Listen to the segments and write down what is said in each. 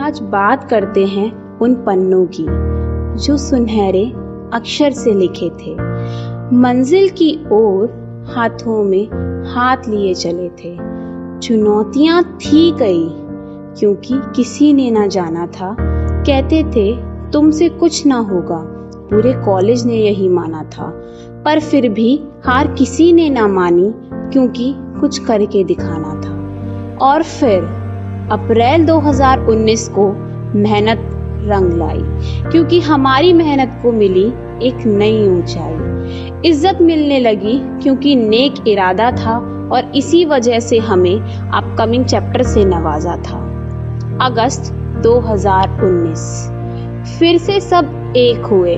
आज बात करते हैं उन पन्नों की जो सुनहरे अक्षर से लिखे थे, मंजिल की ओर हाथों में हाथ लिए चले थे। चुनौतियां थी कई, क्योंकि किसी ने ना जाना था। कहते थे तुमसे कुछ ना होगा, पूरे कॉलेज ने यही माना था। पर फिर भी हार किसी ने ना मानी, क्योंकि कुछ करके दिखाना था। और फिर अप्रैल 2019 को मेहनत रंग लाई, क्योंकि हमारी मेहनत को मिली एक नई ऊंचाई। इज्जत मिलने लगी क्योंकि नेक इरादा था, और इसी वजह से हमें अपकमिंग चैप्टर से नवाजा था। अगस्त 2019 फिर से सब एक हुए,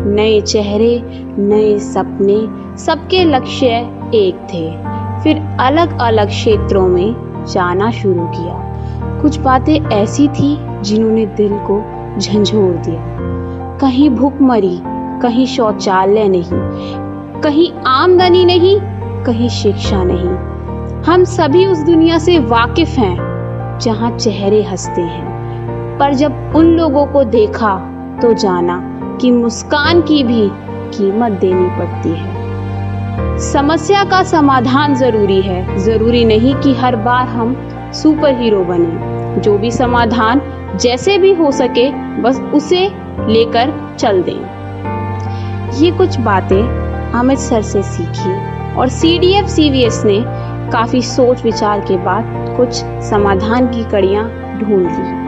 नए चेहरे, नए सपने, सबके लक्ष्य एक थे। फिर अलग अलग क्षेत्रों में जाना शुरू किया। कुछ बातें ऐसी थी जिन्होंने दिल को झंझोर दिया। कहीं भूखमरी, कहीं शौचालय नहीं, कहीं आमदनी नहीं, कहीं शिक्षा नहीं। हम सभी उस दुनिया से वाकिफ हैं जहां चेहरे हंसते हैं। पर जब उन लोगों को देखा तो जाना कि मुस्कान की भी कीमत देनी पड़ती है। समस्या का समाधान जरूरी है, जरूरी नहीं कि हर बार हम सुपर हीरो बने। जो भी समाधान जैसे भी हो सके, बस उसे लेकर चल दें। ये कुछ बातें अमित सर से सीखी, और CDF CVS ने काफी सोच विचार के बाद कुछ समाधान की कड़ियां ढूंढ ली।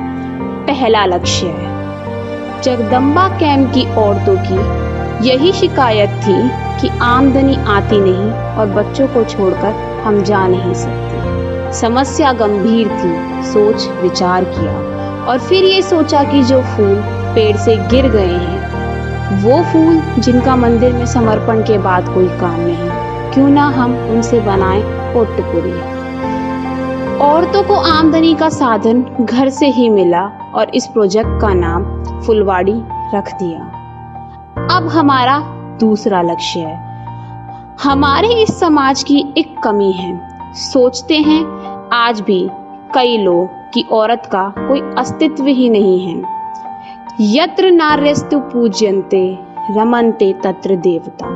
पहला लक्ष्य है, जगदम्बा कैंप की औरतों की यही शिकायत थी कि आमदनी आती नहीं और बच्चों को छोड़कर हम जा नहीं सकते। समस्या गंभीर थी, सोच विचार किया, और फिर ये सोचा कि जो फूल पेड़ से गिर गए हैं, वो फूल जिनका मंदिर में समर्पण के बाद कोई काम नहीं, क्यों ना हम उनसे बनाएं पोटपुरी। औरतों को आमदनी का साधन घर से ही मिला, और इस प्रोजेक्ट का नाम फुलवाड़ी रख दिया। अब हमारा दूसरा लक्ष्य है। हमारे इस समाज की एक कमी है, सोचते हैं आज भी कई लोग कि औरत का कोई अस्तित्व ही नहीं है। यत्र नार्यस्तु पूज्यन्ते रमन्ते तत्र देवता।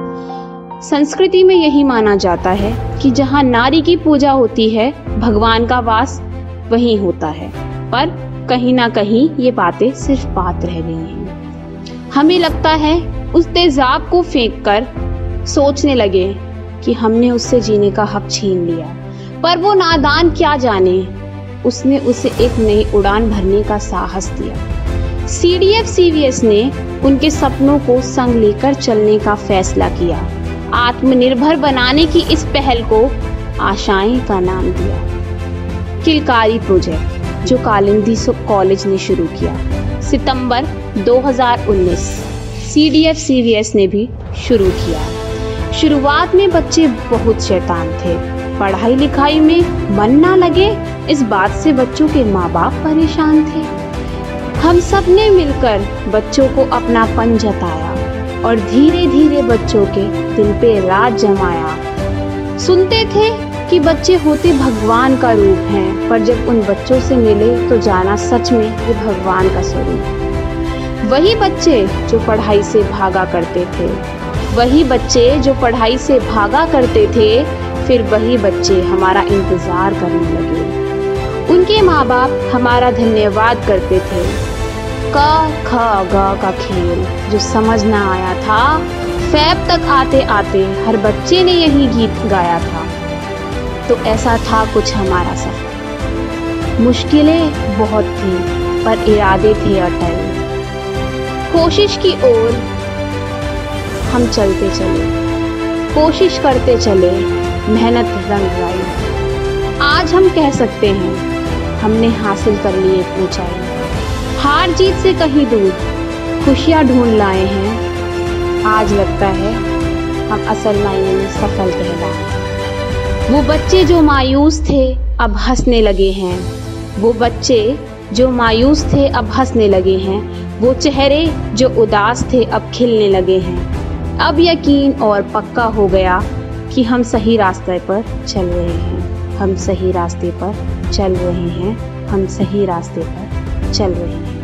संस्कृति में यही माना जाता है कि जहाँ नारी की पूजा होती है, भगवान का वास वहीं होता है। पर कहीं ना कहीं ये बातें सिर्फ बात रह गई हैं। हमें लगता है उस तेजाब को फेंककर सोचने लगे कि हमने उससे जीने का हक छीन लिया। पर वो नादान क्या जाने, उसने उसे एक नई उड़ान भरने का साहस दिया। CDF CVS ने उनके सपनों को संग लेकर चलने का फैसला किया। आत्मनिर्भर बनाने की इस पहल को आशाएं का नाम दिया। किलकारी प्रोजेक्ट जो कालिंदी कॉलेज ने शुरू किया। सितंबर 2019 CDF CVS ने भी शुरू किया। शुरुआत में बच्चे बहुत शैतान थे, पढ़ाई लिखाई में मन ना लगे, इस बात से बच्चों के माँ बाप परेशान थे। हम सब ने मिलकर बच्चों को अपनापन जताया और धीरे धीरे बच्चों के दिल पे राज जमाया। सुनते थे कि बच्चे होते भगवान का रूप हैं, पर जब उन बच्चों से मिले तो जाना सच में ये भगवान का स्वरूप। वही बच्चे जो पढ़ाई से भागा करते थे, वही बच्चे जो पढ़ाई से भागा करते थे, फिर वही बच्चे हमारा इंतजार करने लगे। उनके माँ बाप हमारा धन्यवाद करते थे। क ख ग का खेल जो समझ ना आया था, फैब तक आते आते हर बच्चे ने यही गीत गाया था। तो ऐसा था कुछ हमारा सफर। मुश्किलें बहुत थी, पर इरादे थे अटल। कोशिश की ओर हम चलते चले, कोशिश करते चले, मेहनत रंग लाई। आज हम कह सकते हैं हमने हासिल कर ली एक ऊंचाई। हार जीत से कहीं दूर खुशियां ढूंढ लाए हैं। आज लगता है हम असल मायने में सफल कहलाए। वो बच्चे जो मायूस थे अब हंसने लगे हैं। वो बच्चे जो मायूस थे अब हंसने लगे हैं। वो चेहरे जो उदास थे अब खिलने लगे हैं। अब यकीन और पक्का हो गया कि हम सही रास्ते पर चल रहे हैं। हम सही रास्ते पर चल रहे हैं। हम सही रास्ते पर चल रही है।